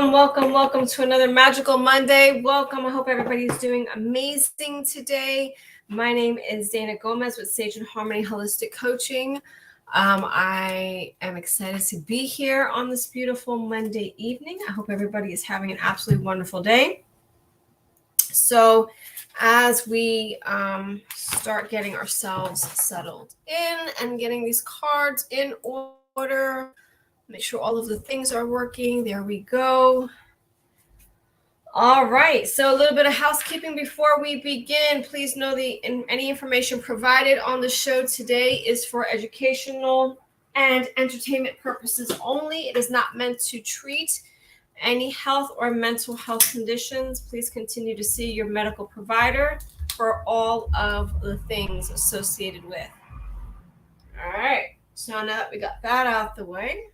Welcome to another Magical Monday. Welcome. I hope everybody's doing amazing today. My name is Dana Gomez with Sage and Harmony Holistic Coaching. I am excited to be here on this beautiful Monday evening. I hope everybody is having an absolutely wonderful day. So as we start getting ourselves settled in and getting these cards in order, make sure all of the things are working. There we go. All right. So a little bit of housekeeping before we begin. Please know any information provided on the show today is for educational and entertainment purposes only. It is not meant to treat any health or mental health conditions. Please continue to see your medical provider for all of the things associated with. All right. So now that we got that out the way,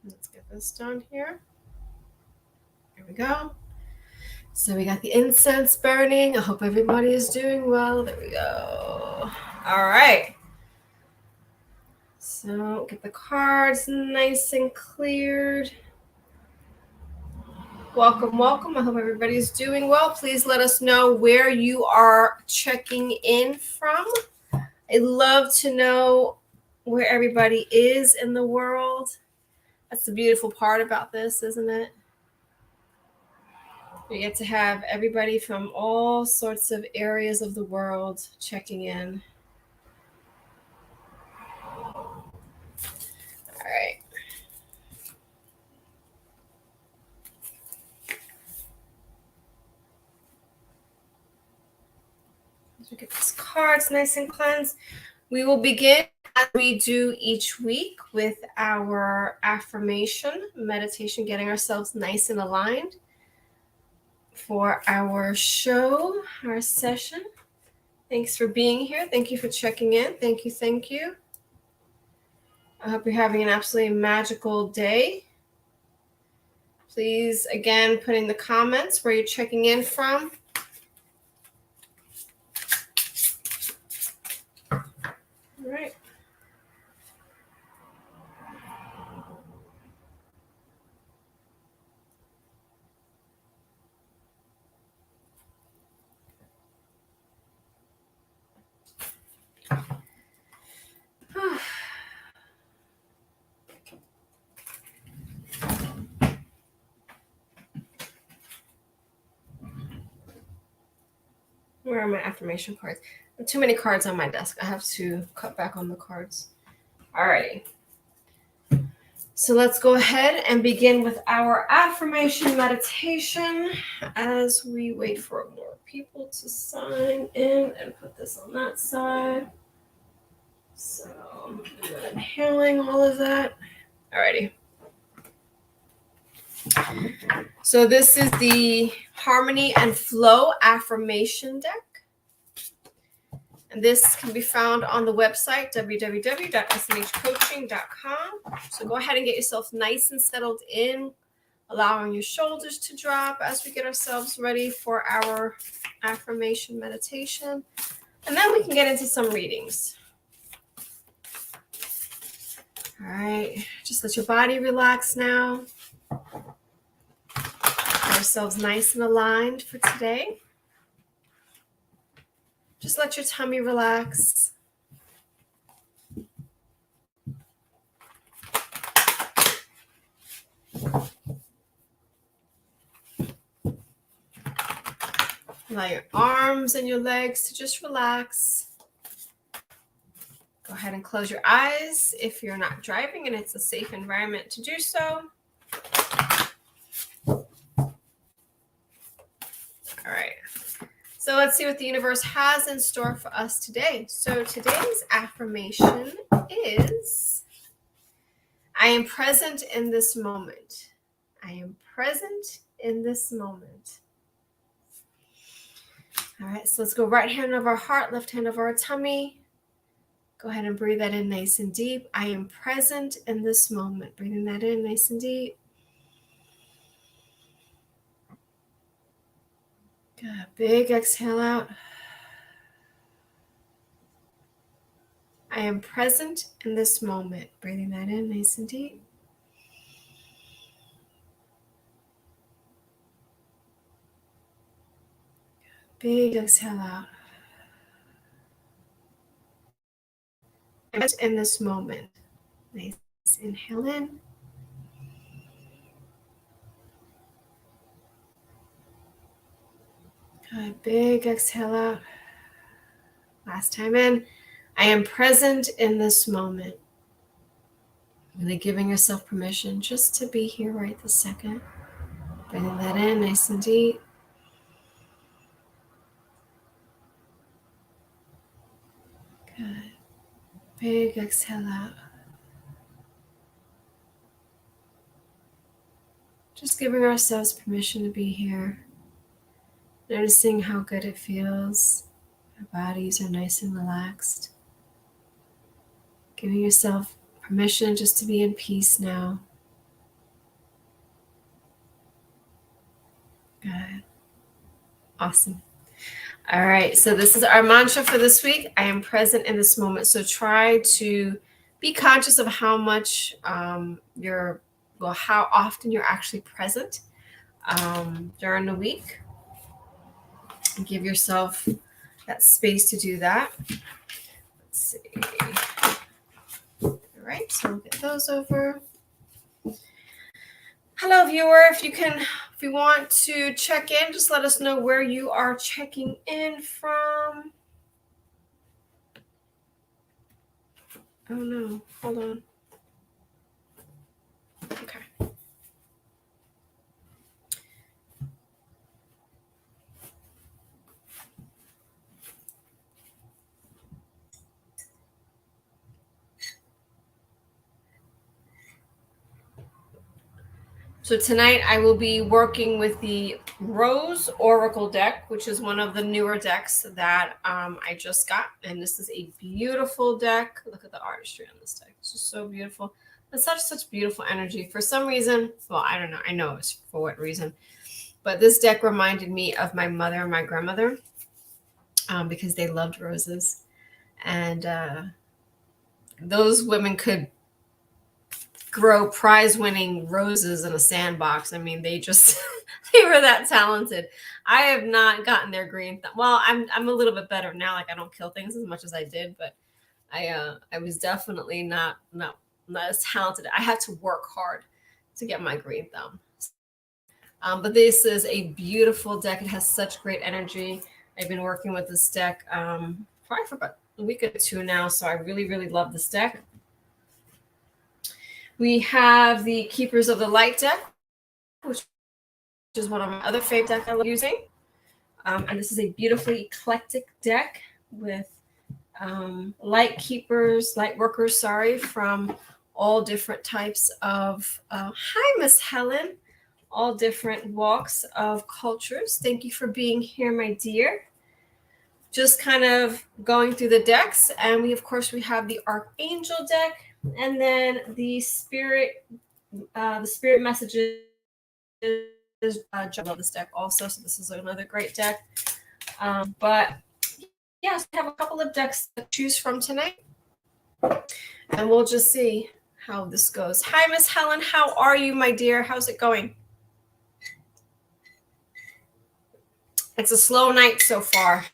let's get this done here. There we go. So we got the incense burning. I hope everybody is doing well. There we go. All right. So get the cards nice and cleared. Welcome. I hope everybody is doing well. Please let us know where you are checking in from. I'd love to know where everybody is in the world. That's the beautiful part about this, isn't it? We get to have everybody from all sorts of areas of the world checking in. All right. So get these cards nice and cleansed. We will begin as we do each week with our affirmation meditation, getting ourselves nice and aligned for our show, our session. Thanks for being here. Thank you for checking in. Thank you. I hope you're having an absolutely magical day. Please, again, put in the comments where you're checking in from. All right. Where are my affirmation cards? Too many cards on my desk. I have to cut back on the cards. Alrighty. So let's go ahead and begin with our affirmation meditation as we wait for more people to sign in and put this on that side. So I'm inhaling all of that. Alrighty. So this is the Harmony and Flow affirmation deck. And this can be found on the website, www.smhcoaching.com. So go ahead and get yourself nice and settled in, allowing your shoulders to drop as we get ourselves ready for our affirmation meditation. And then we can get into some readings. All right, just let your body relax now. Get ourselves nice and aligned for today. Just let your tummy relax. Allow your arms and your legs to just relax. Go ahead and close your eyes if you're not driving and it's a safe environment to do so. All right. So let's see what the universe has in store for us today. So today's affirmation is, I am present in this moment. I am present in this moment. All right, so let's go right hand over our heart, left hand over our tummy. Go ahead and breathe that in nice and deep. I am present in this moment. Breathing that in nice and deep. Good. Big exhale out. I am present in this moment. Breathing that in nice and deep. Big exhale out. And in this moment, nice inhale in. Good. Big exhale out. Last time in. I am present in this moment. Really giving yourself permission just to be here right this second. Bringing that in nice and deep. Good. Big exhale out. Just giving ourselves permission to be here. Noticing how good it feels. Our bodies are nice and relaxed. Giving yourself permission just to be in peace now. Good. Awesome. All right. So this is our mantra for this week. I am present in this moment. So try to be conscious of how much how often you're actually present during the week. And give yourself that space to do that. Let's see. All right. So we'll get those over. Hello, viewer. If you want to check in, just let us know where you are checking in from. Oh no, hold on. Okay. So tonight I will be working with the Rose Oracle deck, which is one of the newer decks that I just got. And this is a beautiful deck. Look at the artistry on this deck. It's just so beautiful. It's such beautiful energy. For some reason, well, I don't know. I know it's for what reason. But this deck reminded me of my mother and my grandmother because they loved roses. And those women could grow prize-winning roses in a sandbox. I mean, they just they were that talented. I have not gotten their green thumb. Well, I'm a little bit better now. Like I don't kill things as much as I did, but I was definitely not as talented. I had to work hard to get my green thumb. But this is a beautiful deck. It has such great energy. I've been working with this deck probably for about a week or two now, so I really love this deck. We have the Keepers of the Light deck, which is one of my other favorite decks I love using. And this is a beautifully eclectic deck with light workers, from all different types of, hi, Miss Helen, all different walks of cultures. Thank you for being here, my dear. Just kind of going through the decks. And we have the Archangel deck, and then the Spirit Messages. I love this deck also. So this is another great deck. But yes, I have a couple of decks to choose from tonight. And we'll just see how this goes. Hi, Miss Helen. How are you, my dear? How's it going? It's a slow night so far.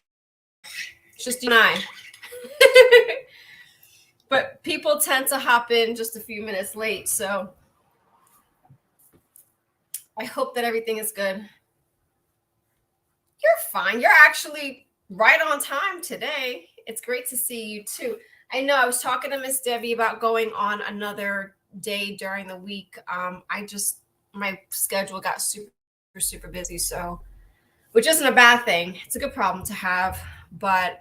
It's just you and I. But people tend to hop in just a few minutes late. So I hope that everything is good. You're fine. You're actually right on time today. It's great to see you too. I know I was talking to Miss Debbie about going on another day during the week. My schedule got super busy, so which isn't a bad thing. It's a good problem to have, but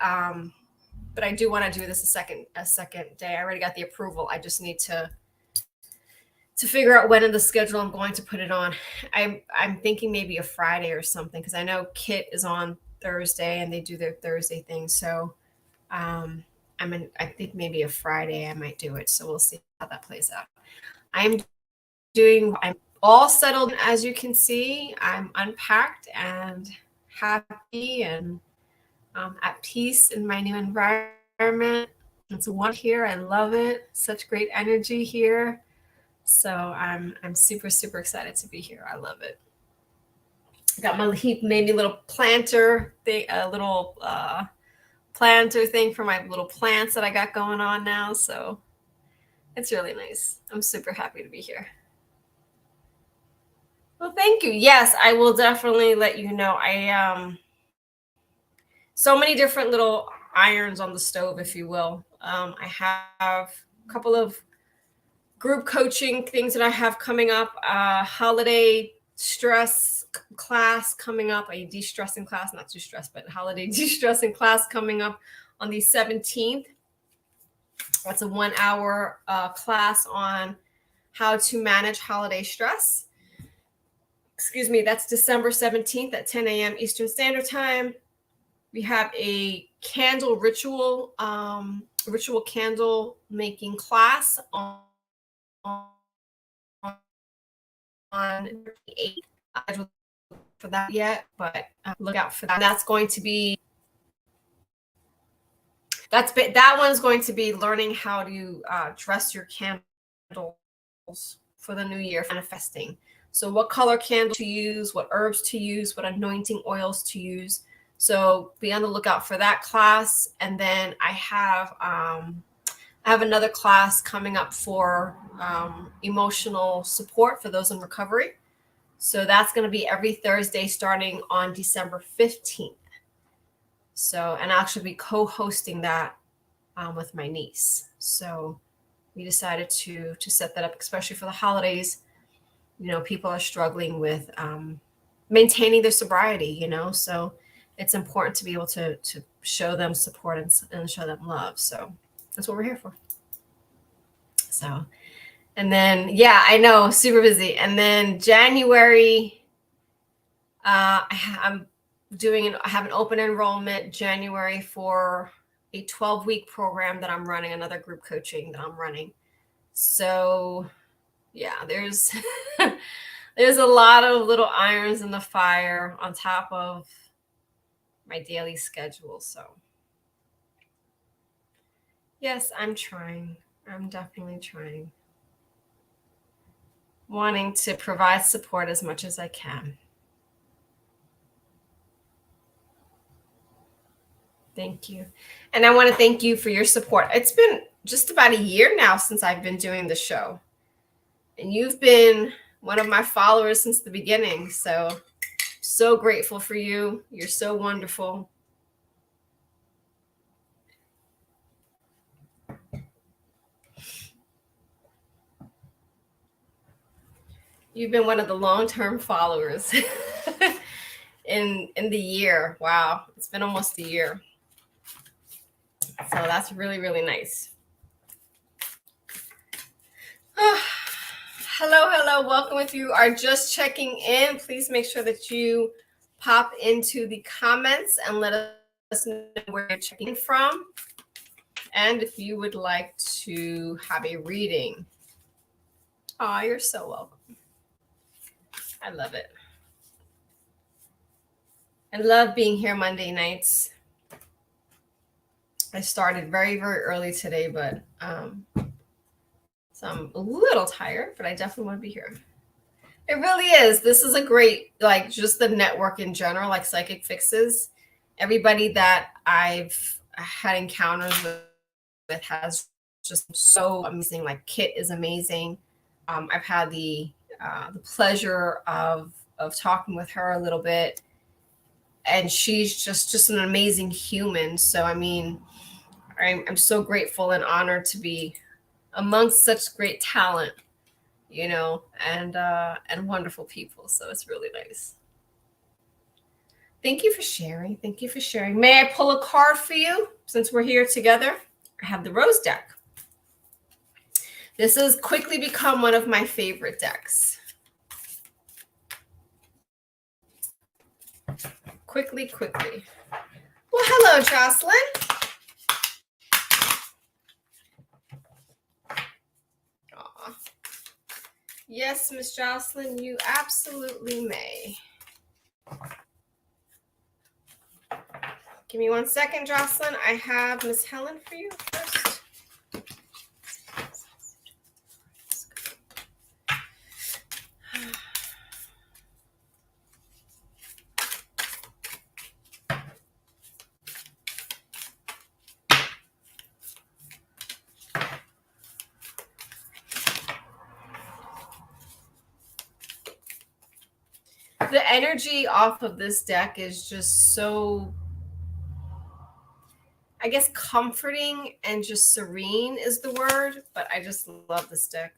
I do want to do this a second day. I already got the approval. I just need to figure out when in the schedule I'm going to put it on. I'm thinking maybe a Friday or something, because I know Kit is on Thursday and they do their Thursday thing. So I think maybe a Friday I might do it. So we'll see how that plays out. I'm all settled, as you can see. I'm unpacked and happy and at peace in my new environment. It's one here. I love it. Such great energy here. So I'm super excited to be here. I love it. He made me a little planter thing, a little planter thing for my little plants that I got going on now. So it's really nice. I'm super happy to be here. Well, thank you. Yes, I will definitely let you know. So many different little irons on the stove, if you will. I have a couple of group coaching things that I have coming up. Holiday stress class coming up. A de-stressing class, not too stressed, but holiday de-stressing class coming up on the 17th. That's a 1 hour class on how to manage holiday stress. Excuse me, that's December 17th at 10 a.m. Eastern Standard Time. We have a candle ritual candle making class on 8. I don't for that yet, but look out for that. That's going to be that one's going to be learning how to dress your candles for the new year, manifesting. So what color candle to use, what herbs to use, what anointing oils to use. So be on the lookout for that class. And then I have another class coming up for emotional support for those in recovery. So that's going to be every Thursday starting on December 15th. So, and I'll actually be co-hosting that with my niece. So we decided to set that up, especially for the holidays. You know, people are struggling with maintaining their sobriety, you know, so it's important to be able to show them support and show them love. So that's what we're here for. So, and then, yeah, I know, super busy. And then January, I have an open enrollment January for a 12-week program that I'm running, another group coaching that I'm running. So yeah, there's there's a lot of little irons in the fire on top of my daily schedule. So yes, I'm trying. I'm definitely trying. Wanting to provide support as much as I can. Thank you. And I want to thank you for your support. It's been just about a year now since I've been doing the show. And you've been one of my followers since the beginning. So grateful for you. You're so wonderful. You've been one of the long-term followers in the year. Wow. It's been almost a year. So that's really, really nice. Hello. Welcome. If you are just checking in, please make sure that you pop into the comments and let us know where you're checking from. And if you would like to have a reading. Oh, you're so welcome. I love it. I love being here Monday nights. I started very, very early today, but so I'm a little tired, but I definitely want to be here. It really is. This is a great, like, just the network in general, like Psychic Fixes. Everybody that I've had encounters with has just so amazing. Like Kit is amazing. I've had the pleasure of talking with her a little bit, and she's just an amazing human. So I mean, I'm so grateful and honored to be amongst such great talent, you know, and wonderful people. So it's really nice. Thank you for sharing. Thank you for sharing. May I pull a card for you since we're here together? I have the Rose deck. This has quickly become one of my favorite decks. Quickly. Well, hello, Jocelyn. Aw. Yes, Miss Jocelyn, you absolutely may. Give me 1 second, Jocelyn. I have Miss Helen for you first. The energy off of this deck is just so, I guess, comforting and just serene is the word, but I just love this deck.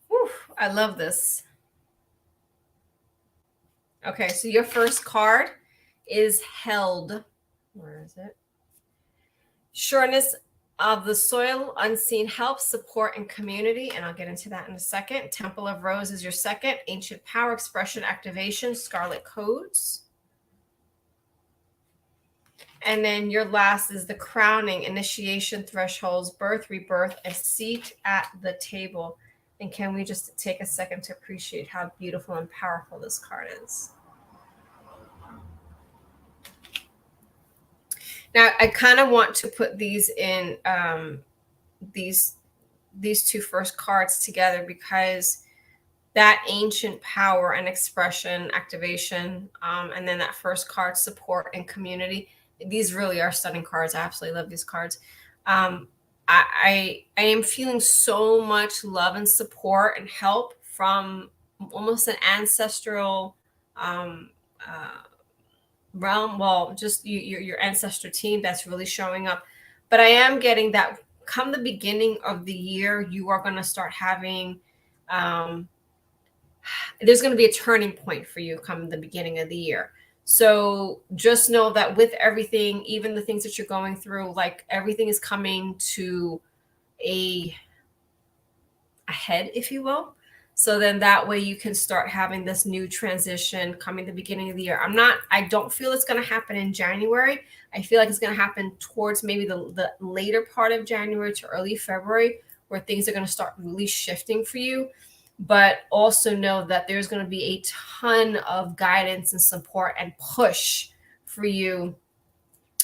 Whew, I love this. Okay, so your first card is held. Where is it? Sureness of the soil, unseen help, support, and community. And I'll get into that in a second. Temple of Rose is your second. Ancient power, expression, activation, scarlet codes. And then your last is the crowning, initiation, thresholds, birth, rebirth, a seat at the table. And can we just take a second to appreciate how beautiful and powerful this card is? Now, I kind of want to put these in these two first cards together, because that ancient power and expression, activation, and then that first card, support and community. These really are stunning cards. I absolutely love these cards. I am feeling so much love and support and help from almost an ancestral realm. Well, just your ancestor team that's really showing up. But I am getting that come the beginning of the year, you are going to start having there's going to be a turning point for you come the beginning of the year. So just know that with everything, even the things that you're going through, like everything is coming to a head, if you will. So then that way you can start having this new transition coming the beginning of the year. I don't feel it's going to happen in January. I feel like it's going to happen towards maybe the later part of January to early February, where things are going to start really shifting for you. But also know that there's going to be a ton of guidance and support and push for you.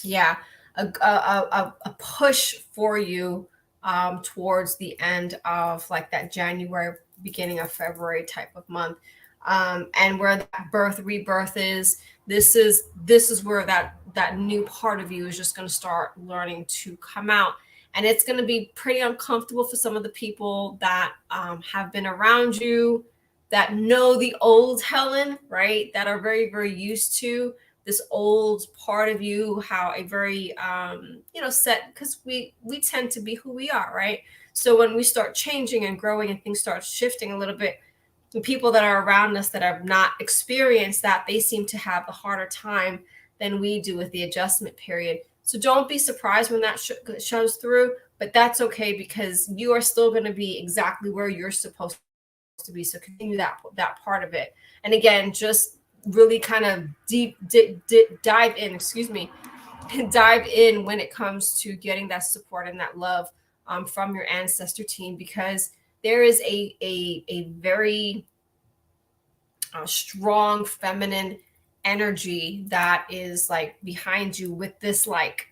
Yeah, a push for you towards the end of like that January, beginning of February type of month. And where that birth rebirth is, this is where that new part of you is just going to start learning to come out. And it's going to be pretty uncomfortable for some of the people that have been around you, that know the old Helen, right? That are very, very used to this old part of you, how a very, set, because we tend to be who we are, right? So when we start changing and growing and things start shifting a little bit, the people that are around us that have not experienced that, they seem to have a harder time than we do with the adjustment period. So don't be surprised when that shows through, but that's okay, because you are still going to be exactly where you're supposed to be. So continue that part of it. And again, just really kind of dive in when it comes to getting that support and that love from your ancestor team, because there is a very strong feminine energy that is like behind you with this like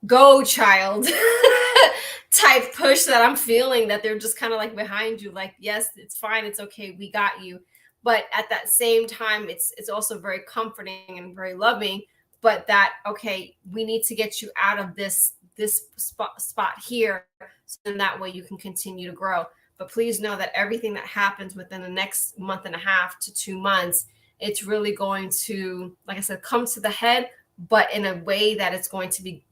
go child type push that I'm feeling, that they're just kind of like behind you, like, yes, it's fine, it's okay, we got you. But at that same time, it's also very comforting and very loving, but that, okay, we need to get you out of this spot here, so then that way you can continue to grow. But please know that everything that happens within the next month and a half to 2 months, it's really going to, like I said, come to the head, but in a way that it's going to be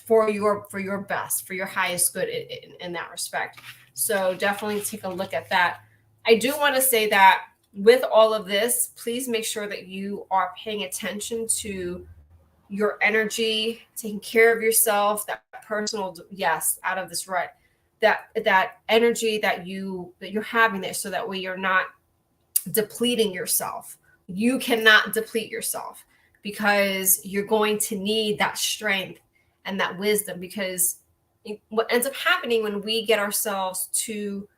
for your best, for your highest good in that respect. So definitely take a look at that. I do want to say that with all of this, please make sure that you are paying attention to your energy, taking care of yourself, that personal, yes, out of this rut, that energy that you're having there, so that way you're not depleting yourself. You cannot deplete yourself, because you're going to need that strength and that wisdom, because what ends up happening when we get ourselves too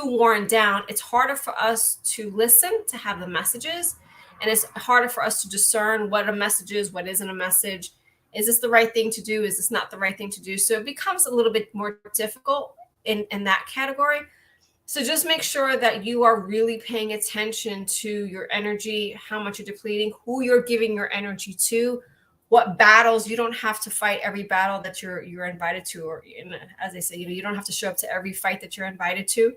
worn down, it's harder for us to listen, to have the messages, and it's harder for us to discern what a message is, what isn't a message. Is this the right thing to do? Is this not the right thing to do? So it becomes a little bit more difficult in that category. So just make sure that you are really paying attention to your energy, how much you're depleting, who you're giving your energy to, what battles you don't have to fight every battle that you're invited to, or as they say, you don't have to show up to every fight that you're invited to.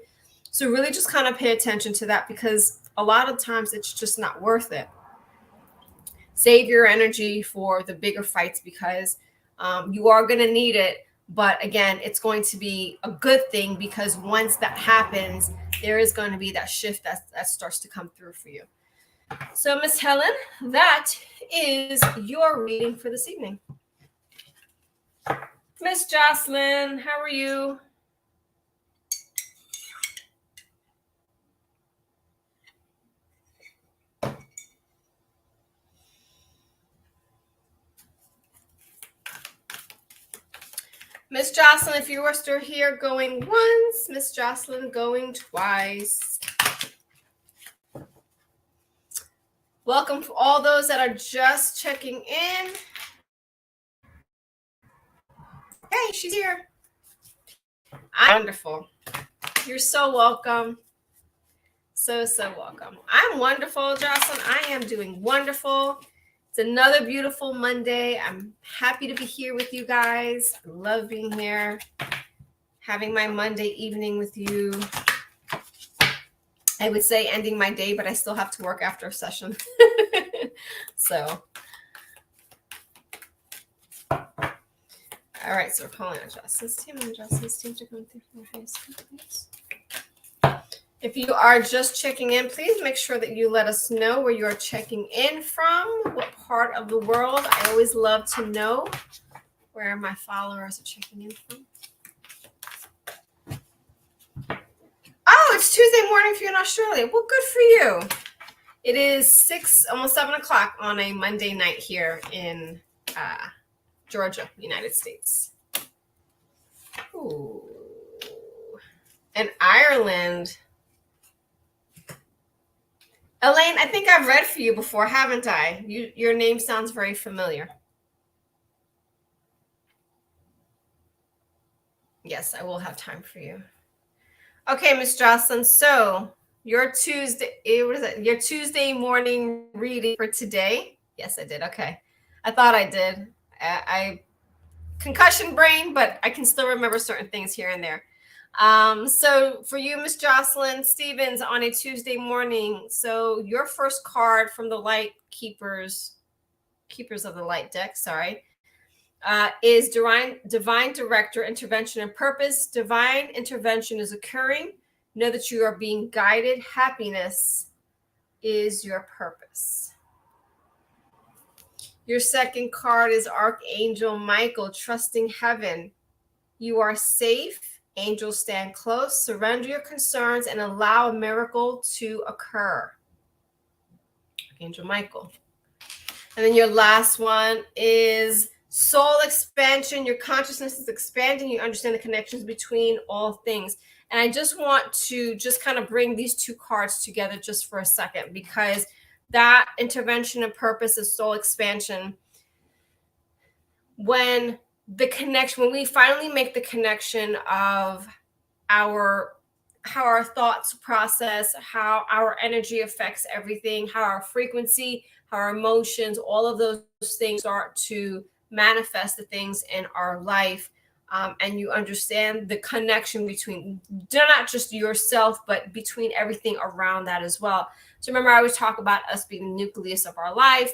So really just kind of pay attention to that, because a lot of times it's just not worth it. Save your energy for the bigger fights, because you are going to need it. But again, it's going to be a good thing, because once that happens, there is going to be that shift that starts to come through for you. So, Miss Helen, that is your reading for this evening. Miss Jocelyn, how are you? Miss Jocelyn, if you are still here, going once. Miss Jocelyn, going twice. Welcome to all those that are just checking in. Hey, she's here. I'm wonderful. You're so welcome. So welcome. I'm wonderful, Jocelyn. I am doing wonderful. It's another beautiful Monday. I'm happy to be here with you guys. I love being here, having my Monday evening with you. I would say ending my day, but I still have to work after a session. So, all right. So we're calling on Justin's team and Justin's team to come through for the highest please. If you are just checking in, please make sure that you let us know where you are checking in from, what part of the world. I always love to know where my followers are checking in from. Oh, it's Tuesday morning for you in Australia. Well, good for you. It is 6, almost 7 o'clock on a Monday night here in Georgia, United States. Ooh. And Ireland. Elaine, I think I've read for you before, haven't I? Your name sounds very familiar. Yes, I will have time for you. Okay, Miss Jocelyn. So your Tuesday morning reading for today. Yes, I did. Okay. I thought I did. I concussion brain, but I can still remember certain things here and there. So for you, Miss Jocelyn Stevens, on a Tuesday morning, so your first card from the Light Keepers of the Light deck, is Divine Director, Intervention and Purpose. Divine intervention is occurring. Know that you are being guided. Happiness is your purpose. Your second card is Archangel Michael, Trusting Heaven. You are safe. Angels stand close. Surrender your concerns and allow a miracle to occur. Archangel Michael. And then your last one is Soul Expansion. Your consciousness is expanding. You understand the connections between all things. And I just want to just kind of bring these two cards together just for a second, because that intervention and purpose is soul expansion. When we finally make the connection of how our thoughts process, how our energy affects everything, how our frequency, how our emotions, all of those things start to manifest the things in our life. And you understand the connection between not just yourself, but between everything around that as well. So remember, I always talk about us being the nucleus of our life,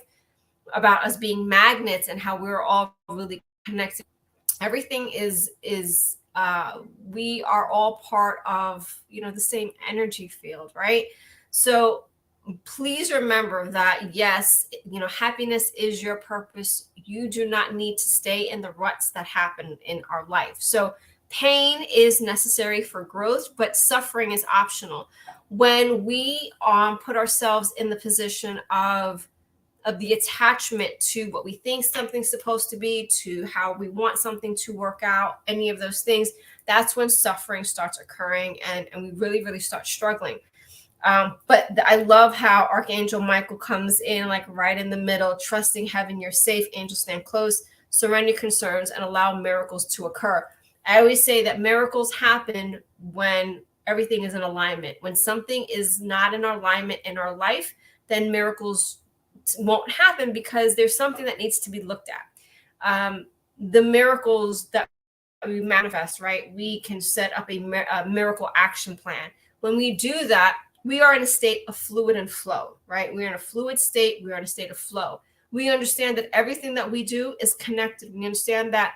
about us being magnets, and how we're all really connected. Everything is we are all part of, the same energy field, right? So please remember that, yes, happiness is your purpose. You do not need to stay in the ruts that happen in our life. So pain is necessary for growth, but suffering is optional. When we put ourselves in the position of the attachment to what we think something's supposed to be, to how we want something to work out, any of those things, that's when suffering starts occurring, and we really, really start struggling. But I love how Archangel Michael comes in like right in the middle. Trusting heaven, you're safe. Angels stand close. Surrender concerns and allow miracles to occur. I always say that miracles happen when everything is in alignment. When something is not in alignment in our life, then miracles won't happen because there's something that needs to be looked at. The miracles that we manifest, right? We can set up a miracle action plan. When we do that, we are in a state of fluid and flow, right? We're in a fluid state. We're in a state of flow. We understand that everything that we do is connected. We understand that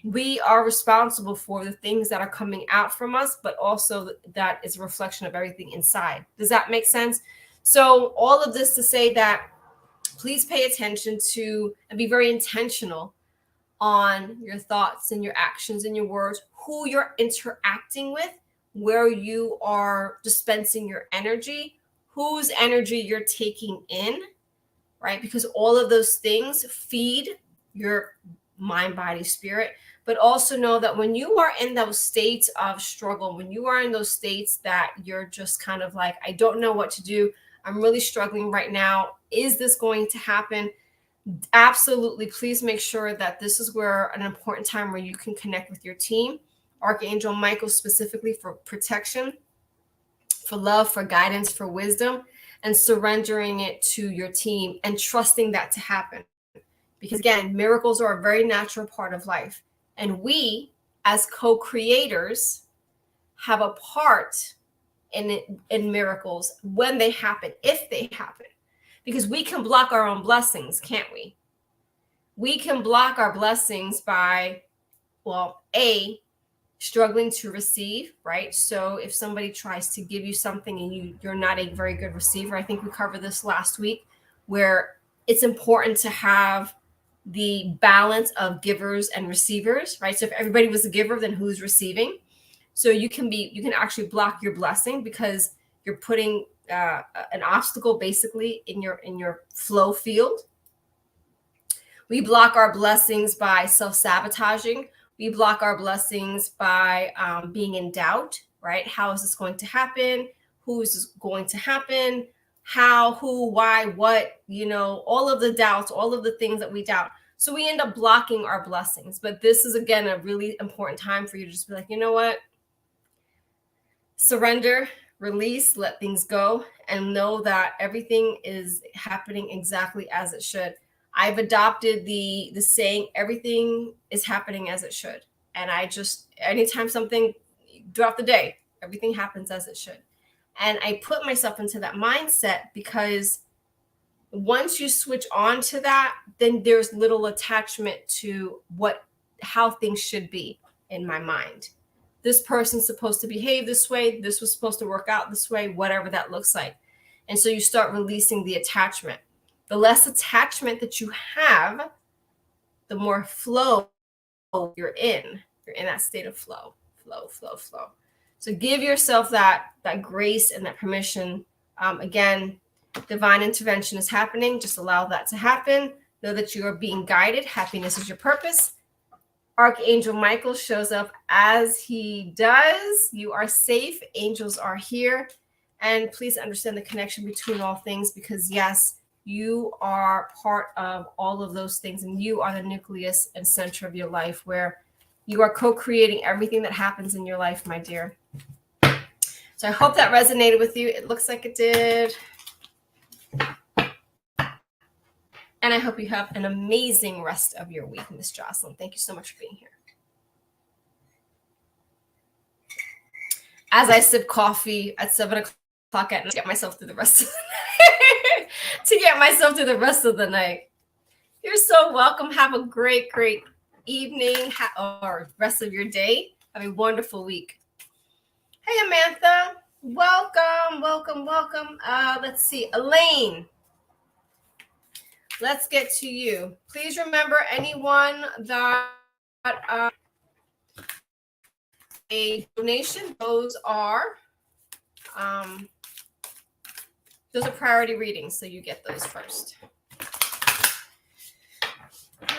we are responsible for the things that are coming out from us, but also that is a reflection of everything inside. Does that make sense? So all of this to say that please pay attention to and be very intentional on your thoughts and your actions and your words, who you're interacting with, where you are dispensing your energy, whose energy you're taking in, right? Because all of those things feed your mind, body, spirit. But also know that when you are in those states of struggle, when you are in those states that you're just kind of like, I don't know what to do, I'm really struggling right now, is this going to happen? Absolutely. Please make sure that this is where an important time where you can connect with your team, Archangel Michael specifically for protection, for love, for guidance, for wisdom, and surrendering it to your team and trusting that to happen. Because again, miracles are a very natural part of life. And we, as co-creators, have a part in miracles when they happen, if they happen. Because we can block our own blessings, can't we? We can block our blessings by, well, A, struggling to receive, right? So if somebody tries to give you something and you're not a very good receiver, I think we covered this last week, where it's important to have the balance of givers and receivers, right? So if everybody was a giver, then who's receiving? So you can actually block your blessing because you're putting an obstacle basically in your flow field. We block our blessings by self-sabotaging. We block our blessings by being in doubt, right? How is this going to happen? Who is this going to happen? How, who, why, what, all of the doubts, all of the things that we doubt. So we end up blocking our blessings. But this is, again, a really important time for you to just be like, you know what? Surrender, release, let things go, and know that everything is happening exactly as it should. I've adopted the saying, everything is happening as it should. And I just, anytime something throughout the day, everything happens as it should. And I put myself into that mindset because once you switch on to that, then there's little attachment to how things should be in my mind. This person's supposed to behave this way. This was supposed to work out this way, whatever that looks like. And so you start releasing the attachment. The less attachment that you have, the more flow you're in. You're in that state of flow. So give yourself that grace and that permission. Again, divine intervention is happening. Just allow that to happen. Know that you are being guided. Happiness is your purpose. Archangel Michael shows up as he does. You are safe. Angels are here. And please understand the connection between all things because, yes, you are part of all of those things. And you are the nucleus and center of your life where you are co-creating everything that happens in your life, my dear. So I hope that resonated with you. It looks like it did. And I hope you have an amazing rest of your week, Miss Jocelyn. Thank you so much for being here. As I sip coffee at 7 o'clock at night to get myself through the rest of the night. You're so welcome. Have a great, great evening or rest of your day. Have a wonderful week. Hey, Amantha. Welcome. Let's see. Elaine. Let's get to you. Please remember anyone that a donation, those are priority readings, so you get those first.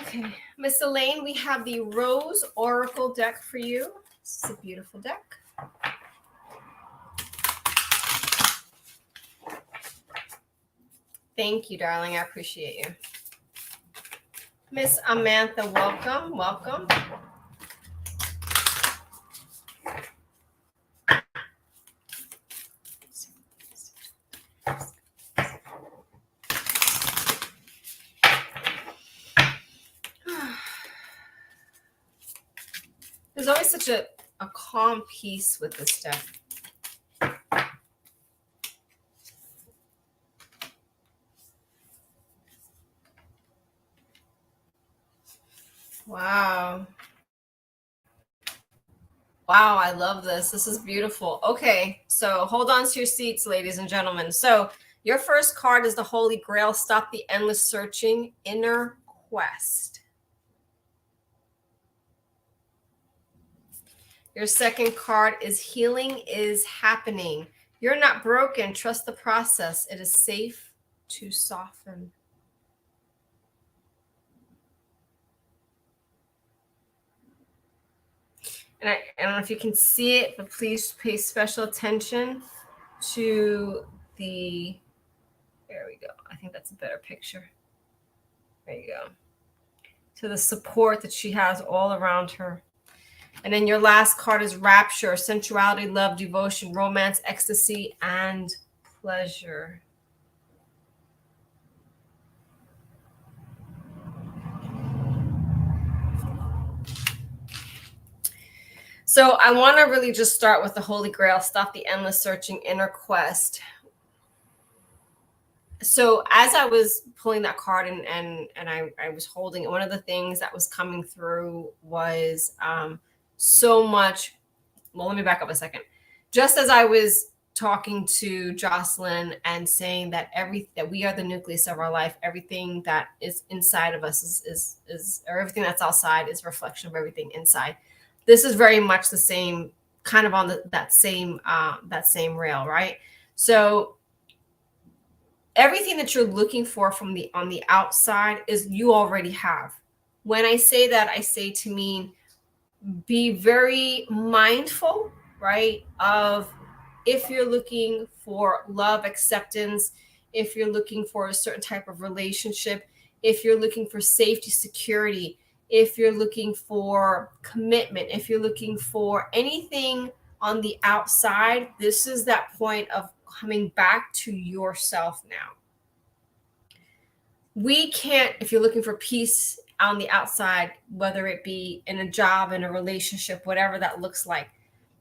Okay, Miss Elaine, we have the Rose Oracle deck for you. This is a beautiful deck. Thank you, darling. I appreciate you. Miss Amantha, welcome. always such a calm peace with this stuff. Wow. Wow, I love this. This is beautiful. Okay, so hold on to your seats, ladies and gentlemen. So your first card is the Holy Grail. Stop the endless searching, inner quest. Your second card is healing is happening. You're not broken. Trust the process. It is safe to soften. And I don't know if you can see it, but please pay special attention to the, there we go. I think that's a better picture. There you go. To the support that she has all around her. And then your last card is rapture, sensuality, love, devotion, romance, ecstasy, and pleasure. So I want to really just start with the Holy Grail, stop the endless searching, inner quest. So as I was pulling that card and I was holding it, one of the things that was coming through was so much. Well, let me back up a second. Just as I was talking to Jocelyn and saying that that we are the nucleus of our life, everything that is inside of us is or everything that's outside is a reflection of everything inside. This is very much the same, kind of on that same rail, right? So everything that you're looking for from on the outside is you already have. When I say that, I say to mean be very mindful, right, of if you're looking for love, acceptance, if you're looking for a certain type of relationship, if you're looking for safety, security, if you're looking for commitment, if you're looking for anything on the outside, this is that point of coming back to yourself now. We can't, if you're looking for peace on the outside, whether it be in a job, in a relationship, whatever that looks like,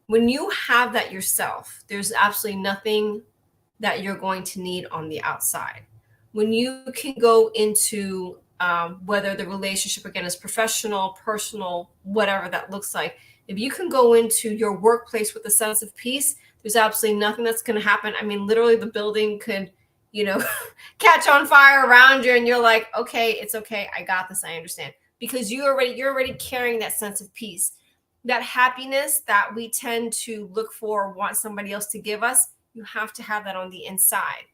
when you have that yourself, there's absolutely nothing that you're going to need on the outside. When you can go into whether the relationship, again, is professional, personal, whatever that looks like, if you can go into your workplace with a sense of peace, there's absolutely nothing that's going to happen. I mean, literally the building could, catch on fire around you and you're like, okay, it's okay. I got this. I understand. Because you're already carrying that sense of peace, that happiness that we tend to look for, want somebody else to give us. You have to have that on the inside,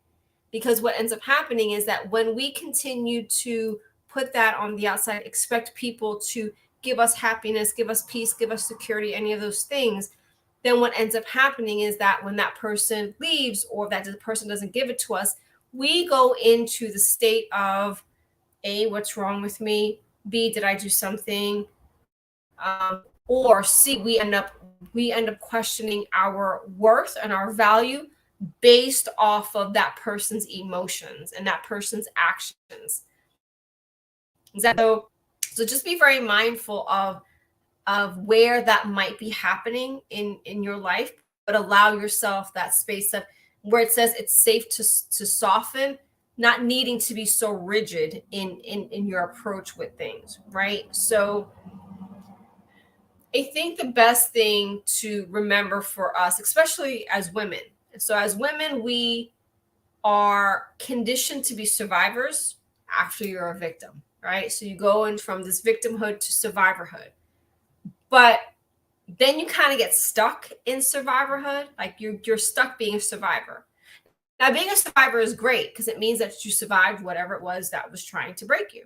because what ends up happening is that when we continue to put that on the outside, expect people to give us happiness, give us peace, give us security, any of those things, then what ends up happening is that when that person leaves or that the person doesn't give it to us, we go into the state of A, what's wrong with me? B, did I do something? Or C, we end up questioning our worth and our value based off of that person's emotions and that person's actions. So just be very mindful of where that might be happening in your life, but allow yourself that space of where it says it's safe to soften, not needing to be so rigid in your approach with things, right? So I think the best thing to remember for us, especially as women, so as women, we are conditioned to be survivors after you're a victim, right? So you go in from this victimhood to survivorhood. But then you kind of get stuck in survivorhood, like you're stuck being a survivor. Now, being a survivor is great because it means that you survived whatever it was that was trying to break you.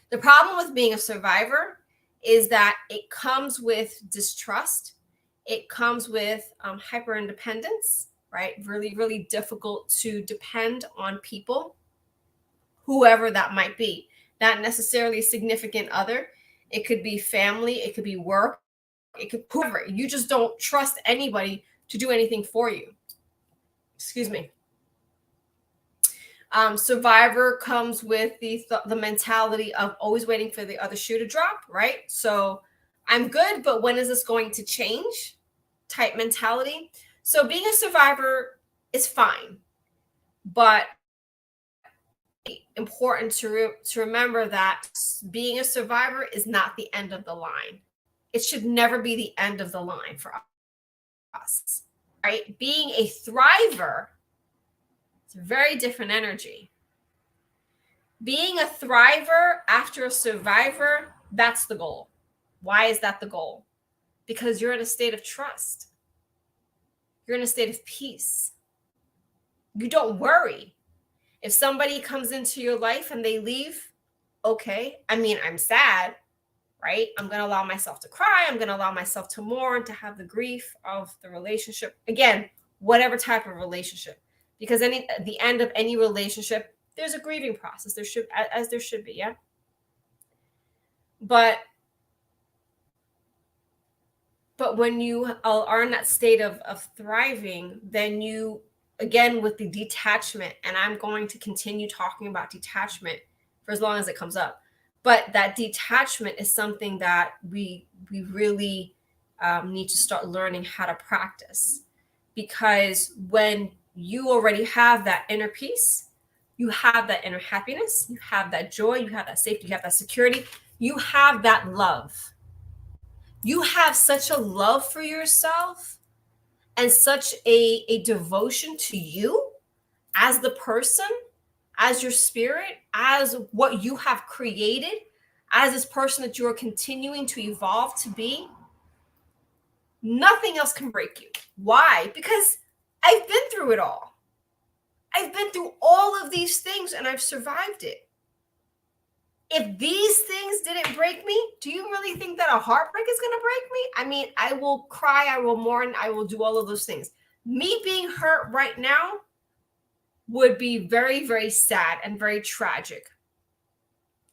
The problem with being a survivor is that it comes with distrust. It comes with hyper independence, right? Really, really difficult to depend on people, whoever that might be. Not necessarily a significant other. It could be family. It could be work. It could be whoever. You just don't trust anybody to do anything for you. Excuse me. Survivor comes with the mentality of always waiting for the other shoe to drop, right? So I'm good, but when is this going to change type mentality. So being a survivor is fine, but important to remember that being a survivor is not the end of the line. It should never be the end of the line for us, right? Being a thriver, it's a very different energy. Being a thriver after a survivor, that's the goal. Why is that the goal? Because you're in a state of trust. You're in a state of peace. You don't worry. If somebody comes into your life and they leave, okay. I mean, I'm sad, right? I'm going to allow myself to cry. I'm going to allow myself to mourn, to have the grief of the relationship. Again, whatever type of relationship. Because at the end of any relationship, there's a grieving process. There should be, yeah. But when you are in that state of thriving, then you, again, with the detachment, and I'm going to continue talking about detachment for as long as it comes up, but that detachment is something that we really need to start learning how to practice. Because when you already have that inner peace, you have that inner happiness, you have that joy, you have that safety, you have that security, you have that love. You have such a love for yourself and such a devotion to you as the person, as your spirit, as what you have created, as this person that you are continuing to evolve to be. Nothing else can break you. Why? Because I've been through it all. I've been through all of these things and I've survived it. If these things didn't break me, do you really think that a heartbreak is going to break me? I mean, I will cry, I will mourn, I will do all of those things. Me being hurt right now would be very, very sad and very tragic.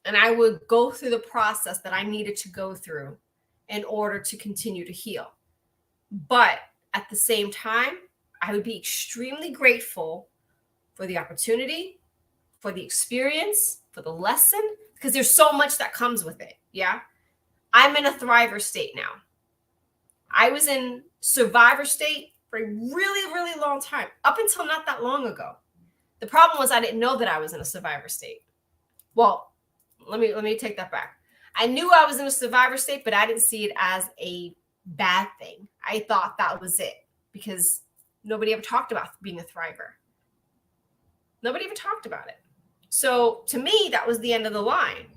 And I would go through the process that I needed to go through in order to continue to heal. But at the same time, I would be extremely grateful for the opportunity, for the experience, for the lesson, because there's so much that comes with it. Yeah. I'm in a thriver state now. I was in survivor state for a really, really long time, up until not that long ago. The problem was I didn't know that I was in a survivor state. Well, let me take that back. I knew I was in a survivor state, but I didn't see it as a bad thing. I thought that was it because nobody ever talked about being a thriver. Nobody ever talked about it. So to me, that was the end of the line.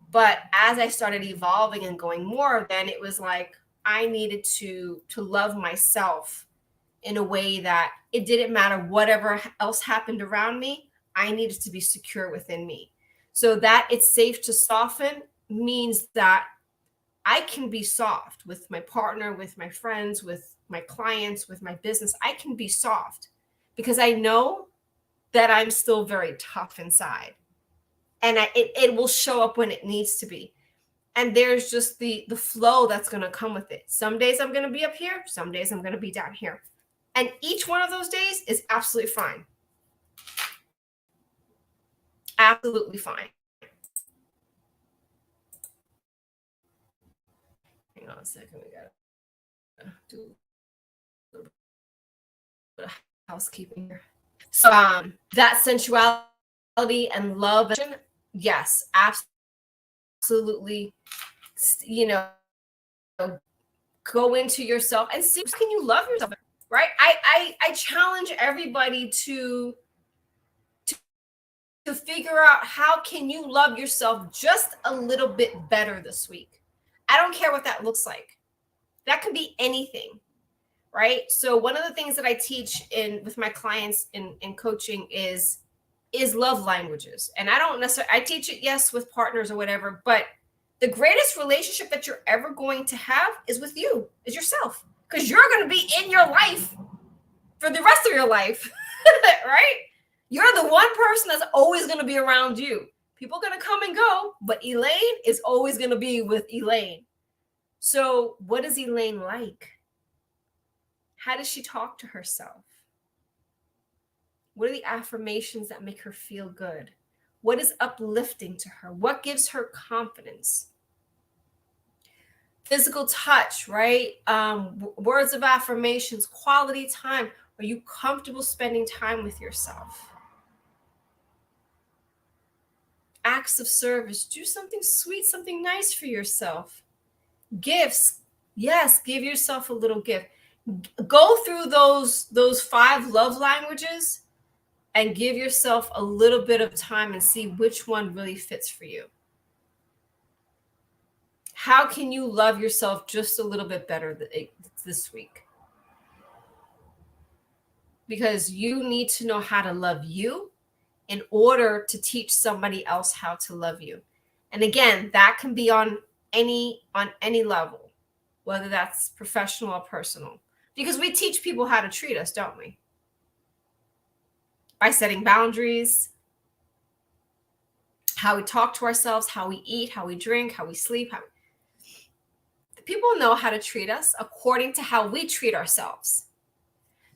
But as I started evolving and going more, then it was like I needed to love myself in a way that it didn't matter whatever else happened around me. I needed to be secure within me. So that it's safe to soften means that I can be soft with my partner, with my friends, with my clients, with my business. I can be soft because I know that I'm still very tough inside. And it will show up when it needs to be. And there's just the flow that's going to come with it. Some days I'm going to be up here. Some days I'm going to be down here. And each one of those days is absolutely fine. Absolutely fine. Hang on a second. We got to do a little bit of housekeeping here. So that sensuality and love, yes, absolutely. You know, go into yourself and see, can you love yourself, right? I challenge everybody to figure out how can you love yourself just a little bit better this week. I don't care what that looks like. That could be anything, right? So one of the things that I teach with my clients in coaching is love languages. And I don't necessarily, I teach it, yes, with partners or whatever, but the greatest relationship that you're ever going to have is with you, is yourself, because you're going to be in your life for the rest of your life, right? You're the one person that's always going to be around you. People are going to come and go, but Elaine is always going to be with Elaine. So what is Elaine like? How does she talk to herself? What are the affirmations that make her feel good? What is uplifting to her? What gives her confidence? physical touch, right? Words of affirmations, quality time. Are you comfortable spending time with yourself? Acts of service. Do something sweet, something nice for yourself. Gifts. Yes, give yourself a little gift. Go through those 5 love languages and give yourself a little bit of time and see which one really fits for you. How can you love yourself just a little bit better this week? Because you need to know how to love you in order to teach somebody else how to love you. And again, that can be on any level, whether that's professional or personal. Because we teach people how to treat us, don't we? By setting boundaries, how we talk to ourselves, how we eat, how we drink, how we sleep. People know how to treat us according to how we treat ourselves.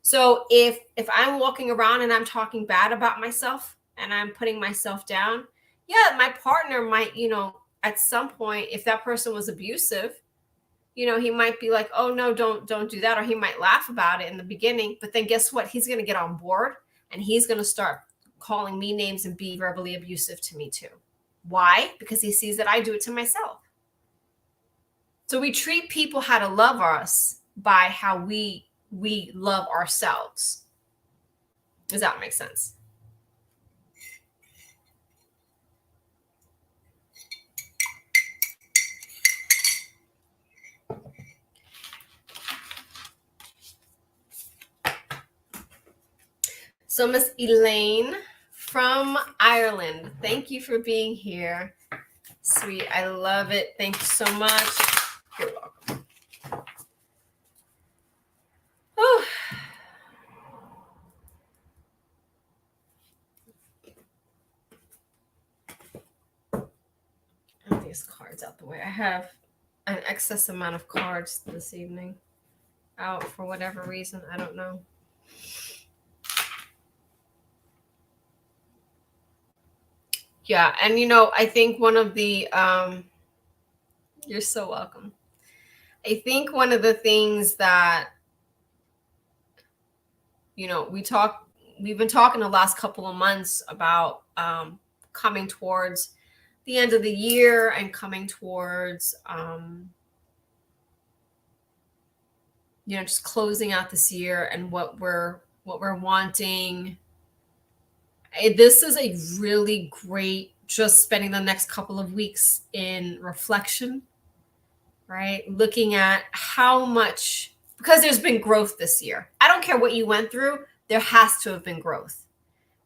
So if I'm walking around and I'm talking bad about myself and I'm putting myself down, yeah, my partner might, at some point, if that person was abusive, he might be like, oh no, don't do that. Or he might laugh about it in the beginning, but then guess what? He's going to get on board and he's going to start calling me names and be verbally abusive to me too. Why? Because he sees that I do it to myself. So we treat people how to love us by how we love ourselves. Does that make sense? So Miss Elaine from Ireland, thank you for being here. Sweet, I love it. Thank you so much. You're welcome. Oh. These cards out the way. I have an excess amount of cards this evening out for whatever reason. I don't know. Yeah, and I think one of the you're so welcome. I think one of the things that we've been talking the last couple of months about coming towards the end of the year and coming towards just closing out this year and what we're wanting. This is a really great, just spending the next couple of weeks in reflection, right? Looking at how much, because there's been growth this year. I don't care what you went through, there has to have been growth,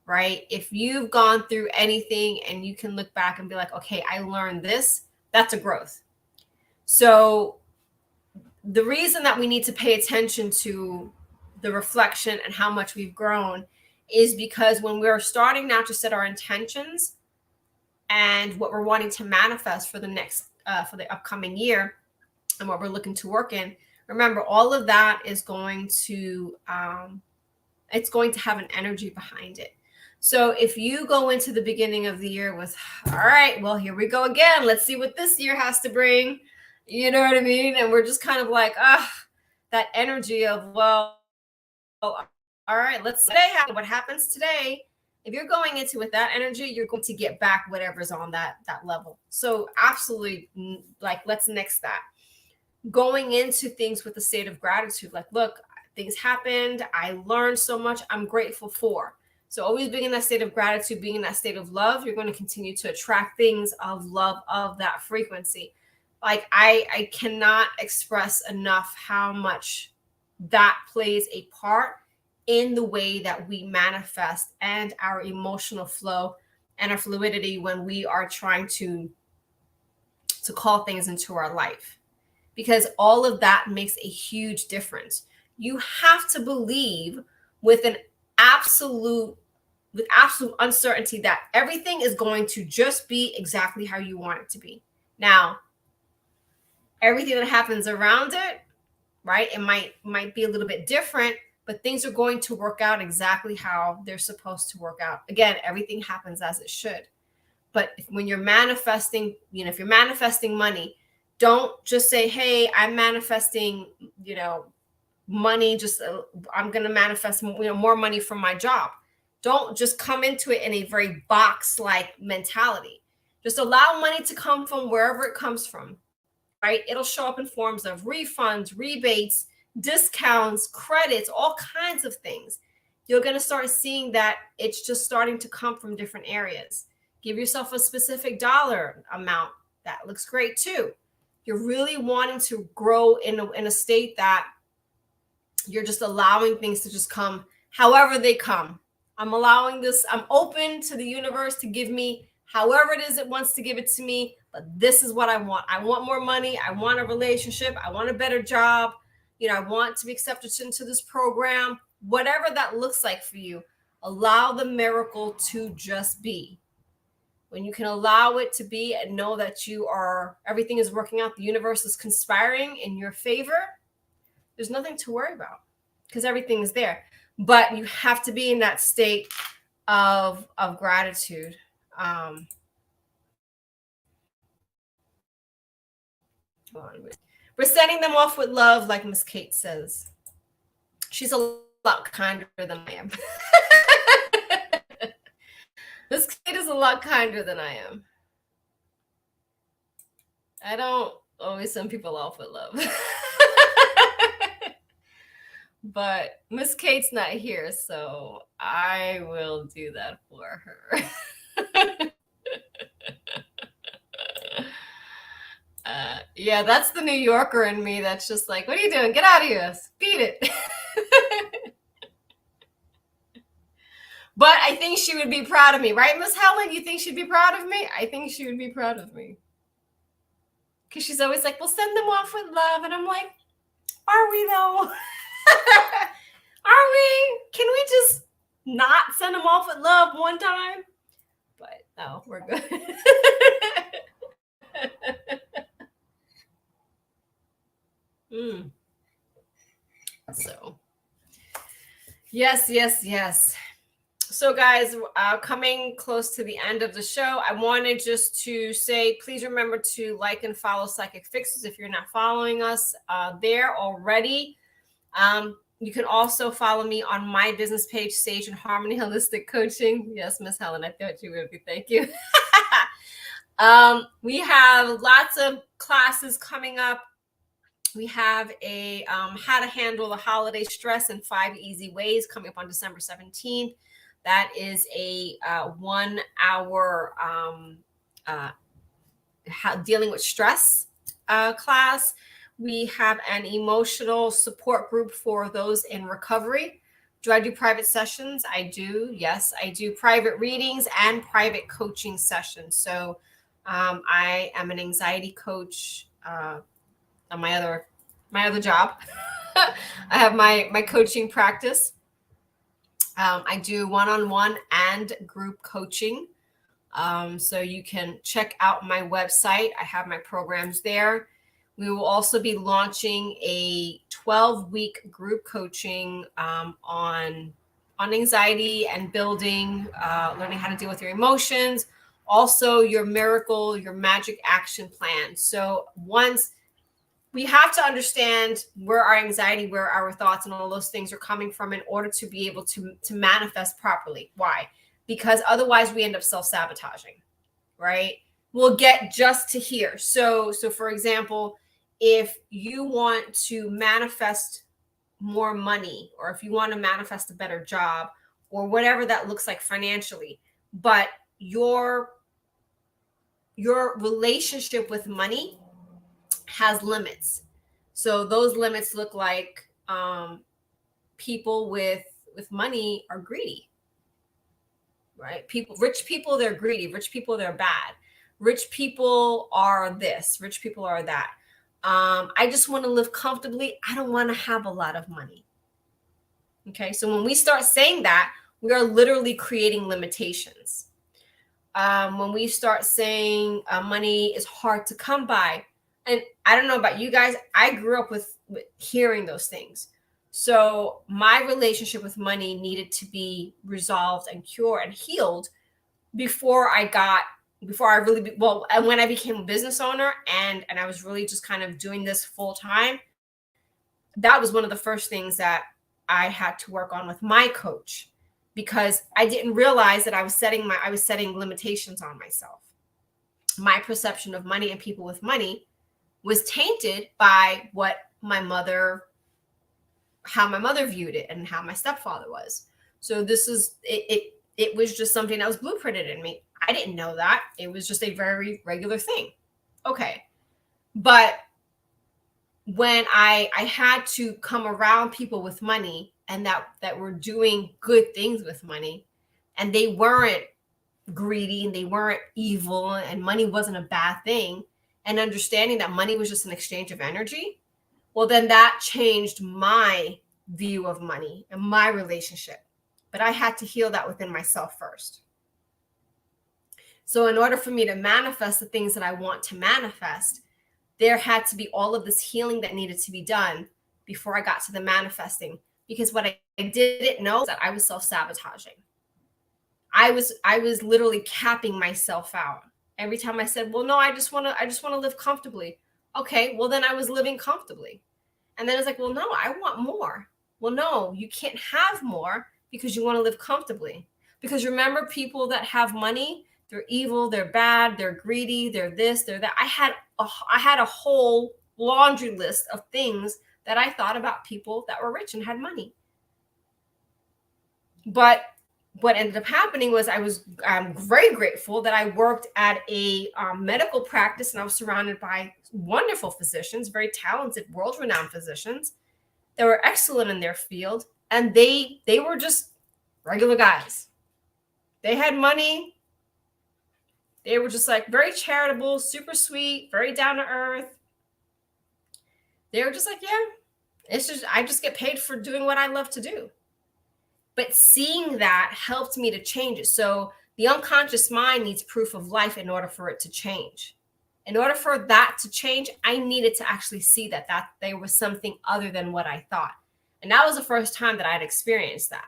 right? If you've gone through anything and you can look back and be like, okay, I learned this, that's a growth. So the reason that we need to pay attention to the reflection and how much we've grown is because when we're starting now to set our intentions and what we're wanting to manifest for the next for the upcoming year and what we're looking to work in, remember, all of that is going to it's going to have an energy behind it. So if you go into the beginning of the year with, all right, well, here we go again, let's see what this year has to bring, you know what I mean? And we're just kind of like, that energy of, well, all right, let's today happen. What happens today? If you're going into with that energy, you're going to get back whatever's on that level. So absolutely, like, let's nix that. Going into things with a state of gratitude, like, look, things happened. I learned so much. I'm grateful for. So always being in that state of gratitude, being in that state of love, you're going to continue to attract things of love, of that frequency. Like, I cannot express enough how much that plays a part in the way that we manifest and our emotional flow and our fluidity when we are trying to call things into our life, because all of that makes a huge difference. You have to believe with absolute uncertainty that everything is going to just be exactly how you want it to be. Now, everything that happens around it, right, it might be a little bit different, but things are going to work out exactly how they're supposed to work out. Again, everything happens as it should. But when you're manifesting, if you're manifesting money, Don't just say, hey, I'm manifesting, money. I'm going to manifest, more money from my job. Don't just come into it in a very box-like mentality. Just allow money to come from wherever it comes from, right? It'll show up in forms of refunds, rebates, discounts, credits, all kinds of things. You're going to start seeing that it's just starting to come from different areas. Give yourself a specific dollar amount. That looks great too. You're really wanting to grow in a state that you're just allowing things to just come however they come. I'm allowing this. I'm open to the universe to give me however it is it wants to give it to me. But this is what I want. I want more money. I want a relationship. I want a better job. I want to be accepted into this program. Whatever that looks like for you, allow the miracle to just be. When you can allow it to be and know that everything is working out, the universe is conspiring in your favor, there's nothing to worry about because everything is there. But you have to be in that state of gratitude. We're sending them off with love, like Miss Kate says. She's a lot kinder than I am. Miss Kate is a lot kinder than I am. I don't always send people off with love. But Miss Kate's not here, so I will do that for her. Yeah, that's the New Yorker in me that's just like, what are you doing? Get out of here. Beat it. But I think she would be proud of me, right, Miss Helen? You think she'd be proud of me? I think she would be proud of me. Because she's always like, we'll send them off with love. And I'm like, are we though? Are we? Can we just not send them off with love one time? But no, we're good. So, yes. So, guys, coming close to the end of the show, I wanted just to say, please remember to like and follow Psychic Fixes if you're not following us there already. You can also follow me on my business page, Sage and Harmony Holistic Coaching. Yes, Miss Helen, I thought you would be. Thank you. We have lots of classes coming up. We have a how to handle the holiday stress in 5 easy ways coming up on December 17th. That is a 1 hour dealing with stress class. We have an emotional support group for those in recovery. Do I do private sessions? I do. Yes, I do private readings and private coaching sessions. So I am an anxiety coach on my other job. I have my coaching practice. I do one-on-one and group coaching. So you can check out my website. I have my programs there. We will also be launching a 12-week group coaching on anxiety and building, learning how to deal with your emotions, also your miracle, your magic action plan. So once we have to understand where our anxiety, where our thoughts and all those things are coming from in order to be able to manifest properly. Why? Because otherwise we end up self-sabotaging, right? We'll get just to here. So for example, if you want to manifest more money, or if you want to manifest a better job, or whatever that looks like financially, but your relationship with money has limits. So those limits look like people with money are greedy, right? Rich people, they're greedy. Rich people, they're bad. Rich people are this. Rich people are that. I just want to live comfortably. I don't want to have a lot of money. Okay, so when we start saying that, we are literally creating limitations. When we start saying money is hard to come by, and I don't know about you guys, I grew up with hearing those things. So my relationship with money needed to be resolved and cured and healed before I got before I really, and when I became a business owner and I was really just kind of doing this full time, that was one of the first things that I had to work on with my coach, because I didn't realize that I was setting limitations on myself. My perception of money and people with money was tainted by how my mother viewed it and how my stepfather was. So this is it was just something that was blueprinted in me. I didn't know that. It was just a very regular thing. Okay. But when I had to come around people with money and that were doing good things with money, and they weren't greedy and they weren't evil and money wasn't a bad thing, and understanding that money was just an exchange of energy, well, then that changed my view of money and my relationship. But I had to heal that within myself first. So in order for me to manifest the things that I want to manifest, there had to be all of this healing that needed to be done before I got to the manifesting. Because what I didn't know is that I was self-sabotaging. I was literally capping myself out. Every time I said, well, no, I just want to live comfortably. Okay, well, then I was living comfortably. And then it's like, well, no, I want more. Well, no, you can't have more because you want to live comfortably. Because remember, people that have money, they're evil, they're bad, they're greedy, they're this, they're that. I had a whole laundry list of things that I thought about people that were rich and had money. But what ended up happening was I'm very grateful that I worked at a medical practice, and I was surrounded by wonderful physicians, very talented, world-renowned physicians that were excellent in their field. And they were just regular guys. They had money. They were just like very charitable, super sweet, very down to earth. They were just like, yeah, I just get paid for doing what I love to do. But seeing that helped me to change it. So the unconscious mind needs proof of life in order for it to change. In order for that to change, I needed to actually see that there was something other than what I thought. And that was the first time that I'd experienced that.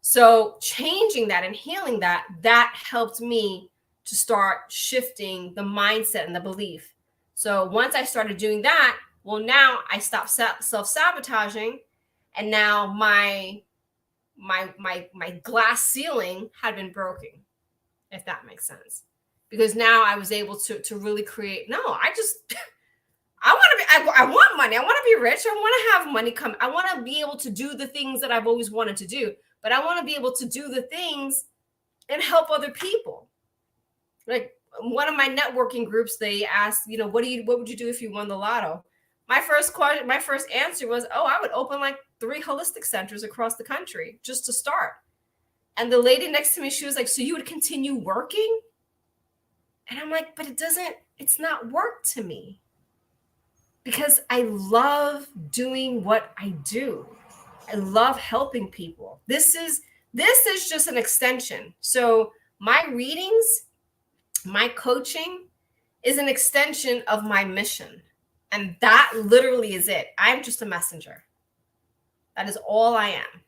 So changing that and healing that helped me to start shifting the mindset and the belief. So once I started doing that, well, now I stopped self-sabotaging. And now my glass ceiling had been broken, if that makes sense. Because now I was able to really create. No, I want money. I want to be rich. I want to have money come. I want to be able to do the things that I've always wanted to do. But I want to be able to do the things and help other people. Like one of my networking groups, they asked, what would you do if you won the lotto? My first answer was, I would open like 3 holistic centers across the country just to start. And the lady next to me, she was like, so you would continue working? And I'm like, but it's not work to me, because I love doing what I do. I love helping people. This is just an extension. So my readings, my coaching is an extension of my mission. And that literally is it. I'm just a messenger. That is all I am.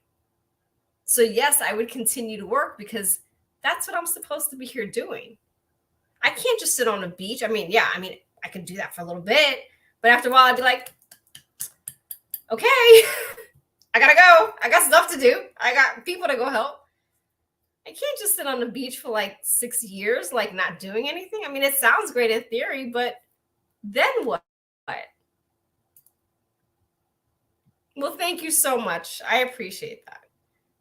So yes, I would continue to work because that's what I'm supposed to be here doing. I can't just sit on a beach. I mean, I can do that for a little bit, but after a while I'd be like, okay, I gotta go. I got stuff to do. I got people to go help. I can't just sit on the beach for like 6 years, like not doing anything. I mean, it sounds great in theory, but then what? Well, thank you so much. I appreciate that.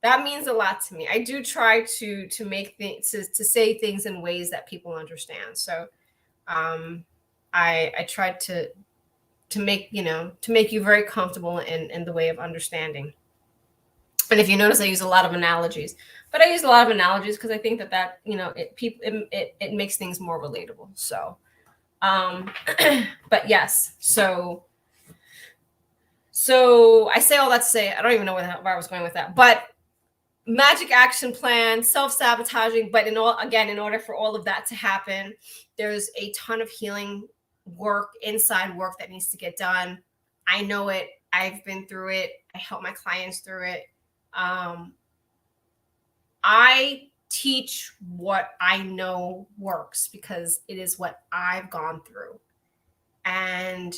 That means a lot to me. I do try to make things, to say things in ways that people understand. So I tried to make you very comfortable in the way of understanding. And if you notice, I use a lot of analogies, but I use a lot of analogies because I think that it makes things more relatable. So, but yes, so I say all that to say, I don't even know where I was going with that, but magic action plan, self-sabotaging. But in order for all of that to happen, there's a ton of healing work, inside work that needs to get done. I know it. I've been through it. I help my clients through it. I teach what I know works because it is what I've gone through. And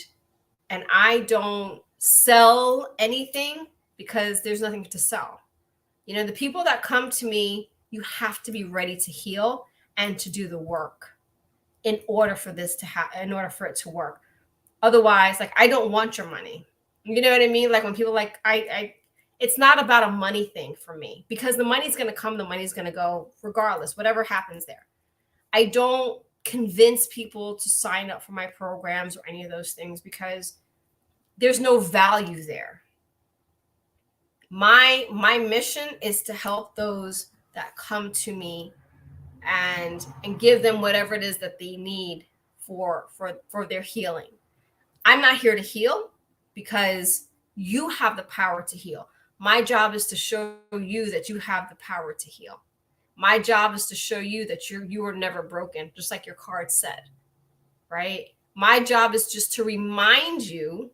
I don't sell anything because there's nothing to sell. You know, the people that come to me, you have to be ready to heal and to do the work in order for this to happen, in order for it to work. Otherwise, like, I don't want your money. You know what I mean? Like when people like, it's not about a money thing for me because the money's going to come, the money's going to go regardless, whatever happens there. I don't convince people to sign up for my programs or any of those things because there's no value there. My mission is to help those that come to me and give them whatever it is that they need for their healing. I'm not here to heal because you have the power to heal. My job is to show you that you have the power to heal. My job is to show you that you were never broken, just like your card said, right? My job is just to remind you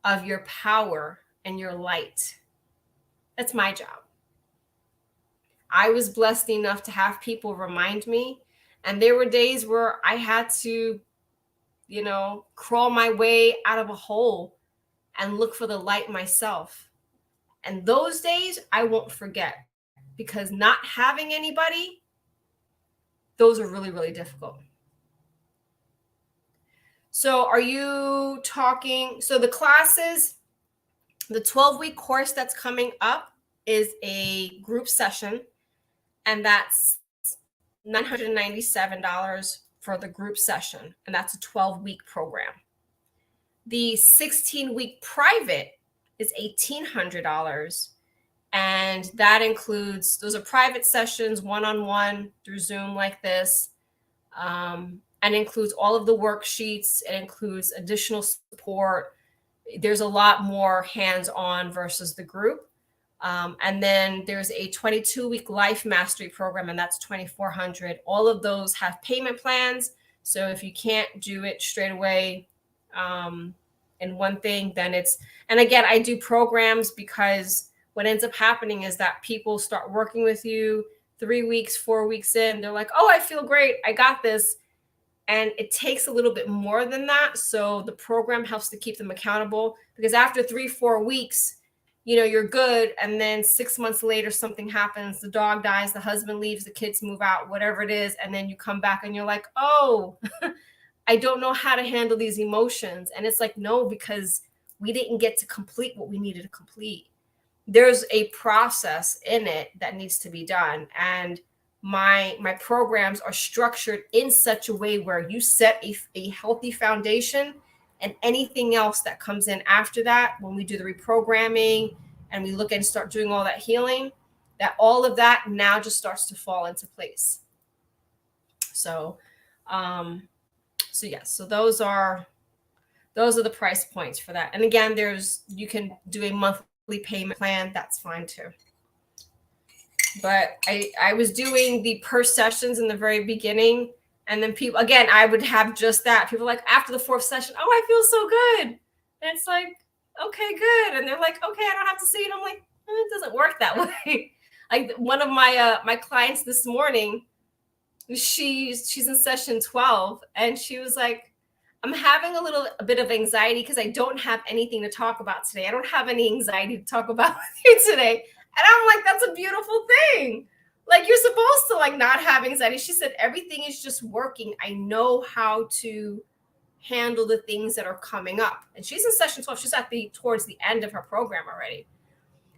of your power and your light. That's my job. I was blessed enough to have people remind me. And there were days where I had to, you know, crawl my way out of a hole and look for the light myself. And those days I won't forget because not having anybody, those are really, really difficult. So are you talking? So the classes, the 12-week course that's coming up is a group session, and that's $997 for the group session, and that's a 12-week program. The 16-week private is $1,800, and that includes, those are private sessions, one-on-one through Zoom like this, and includes all of the worksheets. It includes additional support. There's a lot more hands-on versus the group. And then there's a 22-week life mastery program, and that's $2,400. All of those have payment plans. So if you can't do it straight away in one thing, then it's, and again, I do programs because what ends up happening is that people start working with you 3 weeks, 4 weeks in, they're like, oh, I feel great, I got this. And it takes a little bit more than that. So the program helps to keep them accountable because after 3-4 weeks, you know, you're good. And then 6 months later, something happens. The dog dies, the husband leaves, the kids move out, whatever it is. And then you come back and you're like, oh, I don't know how to handle these emotions. And it's like, no, because we didn't get to complete what we needed to complete. There's a process in it that needs to be done. And my programs are structured in such a way where you set a healthy foundation, and anything else that comes in after that, when we do the reprogramming and we look and start doing all that healing, that all of that now just starts to fall into place. So, yes, so those are the price points for that. And again, you can do a monthly payment plan. That's fine too. But I was doing the per sessions in the very beginning. And then people, again, I would have just that. People like, after the 4th session, oh, I feel so good. And it's like, okay, good. And they're like, okay, I don't have to see it. I'm like, it doesn't work that way. Like one of my clients this morning, she's in session 12. And she was like, I'm having a bit of anxiety because I don't have anything to talk about today. I don't have any anxiety to talk about with you today. And I'm like, that's a beautiful thing. Like, you're supposed to like not have anxiety. She said, everything is just working. I know how to handle the things that are coming up. And she's in session 12. She's towards the end of her program already.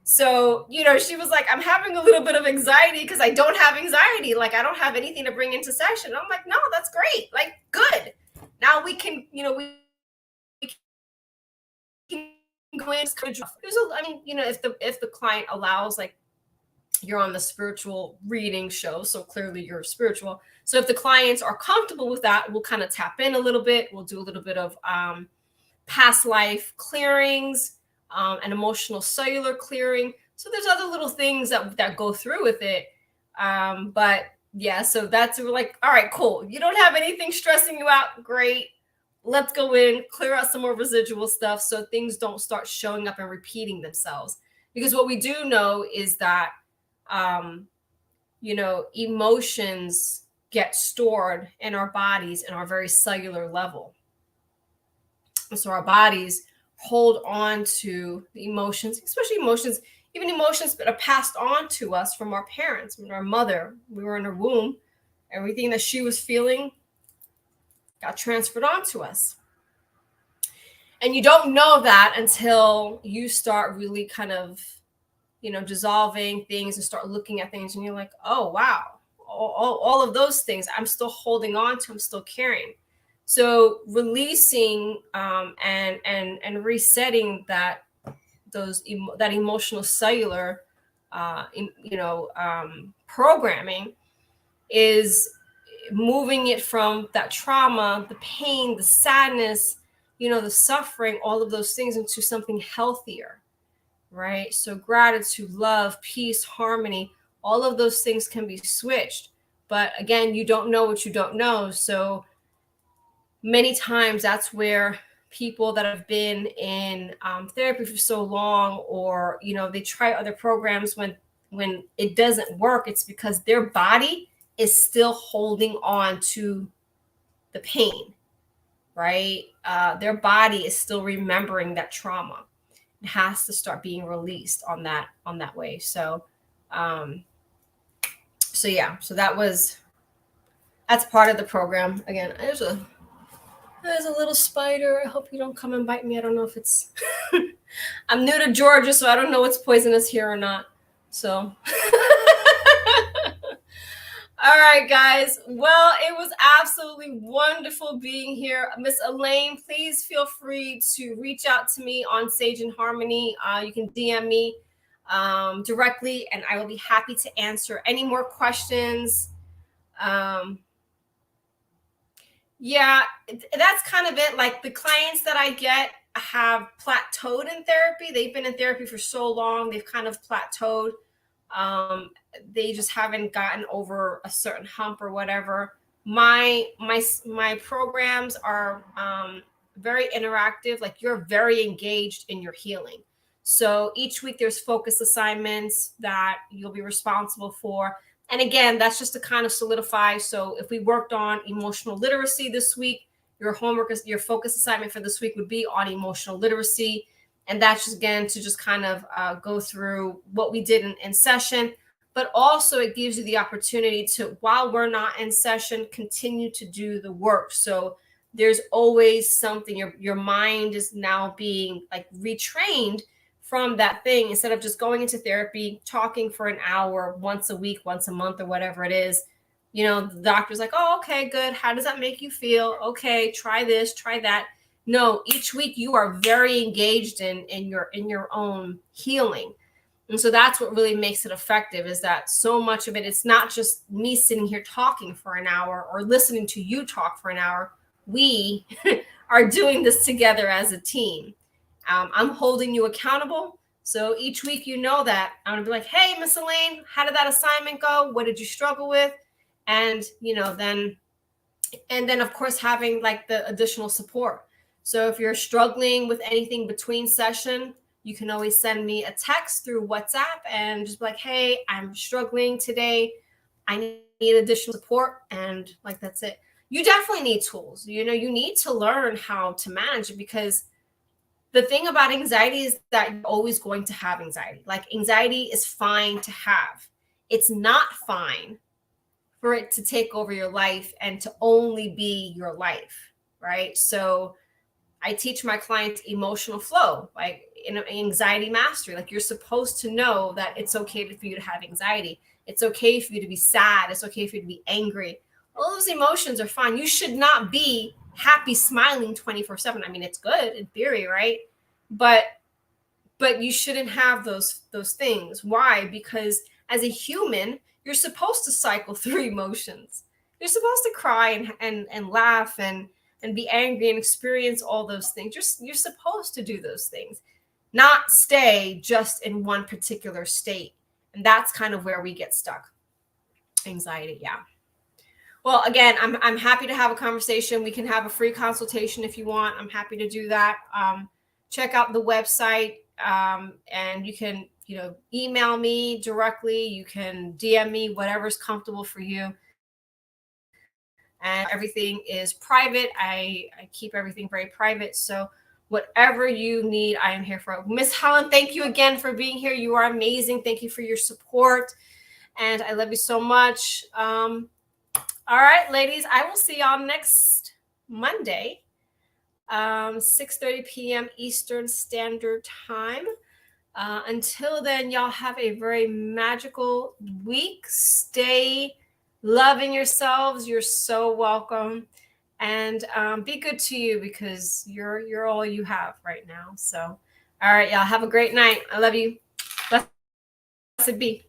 So, you know, she was like, I'm having a little bit of anxiety because I don't have anxiety. Like, I don't have anything to bring into session. I'm like, no, that's great. Like, good. Now we can, you know, we can go in. I mean, you know, if the client allows, like, you're on the spiritual reading show, so clearly you're spiritual. So if the clients are comfortable with that, we'll kind of tap in a little bit. We'll do a little bit of past life clearings, and emotional cellular clearing. So there's other little things that go through with it. But yeah, so we're like, all right, cool. You don't have anything stressing you out. Great. Let's go in, clear out some more residual stuff so things don't start showing up and repeating themselves. Because what we do know is that emotions get stored in our bodies in our very cellular level. So our bodies hold on to the emotions, especially emotions, even emotions that are passed on to us from our parents. When our mother, we were in her womb, everything that she was feeling got transferred onto us. And you don't know that until you start really kind of, dissolving things and start looking at things, and you're like, oh, wow, all of those things I'm still holding on to, I'm still carrying. So releasing and resetting that emotional cellular programming is moving it from that trauma, the pain, the sadness, the suffering, all of those things into something healthier, right? So gratitude, love, peace, harmony, all of those things can be switched. But again, you don't know what you don't know. So many times that's where people that have been in therapy for so long, or they try other programs, when it doesn't work, it's because their body is still holding on to the pain, right? Their body is still remembering that trauma. It has to start being released on that way. So yeah, so that's part of the program. Again, there's a little spider. I hope you don't come and bite me. I don't know if it's I'm new to Georgia, so I don't know what's poisonous here or not. So all right, guys. Well, it was absolutely wonderful being here. Miss Elaine, please feel free to reach out to me on Sage and Harmony. You can DM me directly, and I will be happy to answer any more questions. Yeah, that's kind of it. Like, the clients that I get have plateaued in therapy. They've been in therapy for so long, they've kind of plateaued. They just haven't gotten over a certain hump or whatever. My programs are very interactive. Like, you're very engaged in your healing. So each week there's focus assignments that you'll be responsible for. And again, that's just to kind of solidify. So if we worked on emotional literacy this week, your focus assignment for this week would be on emotional literacy. And that's just, again, to just kind of go through what we did in session. But also it gives you the opportunity to, while we're not in session, continue to do the work. So there's always something. Your mind is now being like retrained from that thing. Instead of just going into therapy, talking for an hour once a week, once a month, or whatever it is, the doctor's like, oh, okay, good. How does that make you feel? Okay, try this, try that. No, each week you are very engaged in your own healing. And so that's what really makes it effective, is that so much of it, it's not just me sitting here talking for an hour or listening to you talk for an hour. We are doing this together as a team. I'm holding you accountable. So each week, that I'm going to be like, hey, Miss Elaine, how did that assignment go? What did you struggle with? And, then of course, having like the additional support. So if you're struggling with anything between session, you can always send me a text through WhatsApp and just be like, hey, I'm struggling today. I need additional support. And like, that's it. You definitely need tools. You need to learn how to manage it, because the thing about anxiety is that you're always going to have anxiety. Like, anxiety is fine to have. It's not fine for it to take over your life and to only be your life, right? So I teach my clients emotional flow, like in anxiety mastery. Like, you're supposed to know that it's okay for you to have anxiety. It's okay for you to be sad. It's okay for you to be angry. All those emotions are fine. You should not be happy, smiling 24/7. I mean, it's good in theory, right? But you shouldn't have those things. Why? Because as a human, you're supposed to cycle through emotions. You're supposed to cry and laugh and be angry and experience all those things. You're supposed to do those things, not stay just in one particular state. And that's kind of where we get stuck. Anxiety, yeah. Well, again, I'm happy to have a conversation. We can have a free consultation if you want. I'm happy to do that. Check out the website, and you can email me directly. You can DM me, whatever's comfortable for you. And everything is private. I keep everything very private. So whatever you need, I am here for. Miss Helen, thank you again for being here. You are amazing. Thank you for your support. And I love you so much. All right, ladies, I will see y'all next Monday, 6:30 p.m. Eastern Standard Time. Until then, y'all have a very magical week. Stay loving yourselves. You're so welcome. And be good to you, because you're all you have right now. So, all right, y'all have a great night. I love you. Blessed be.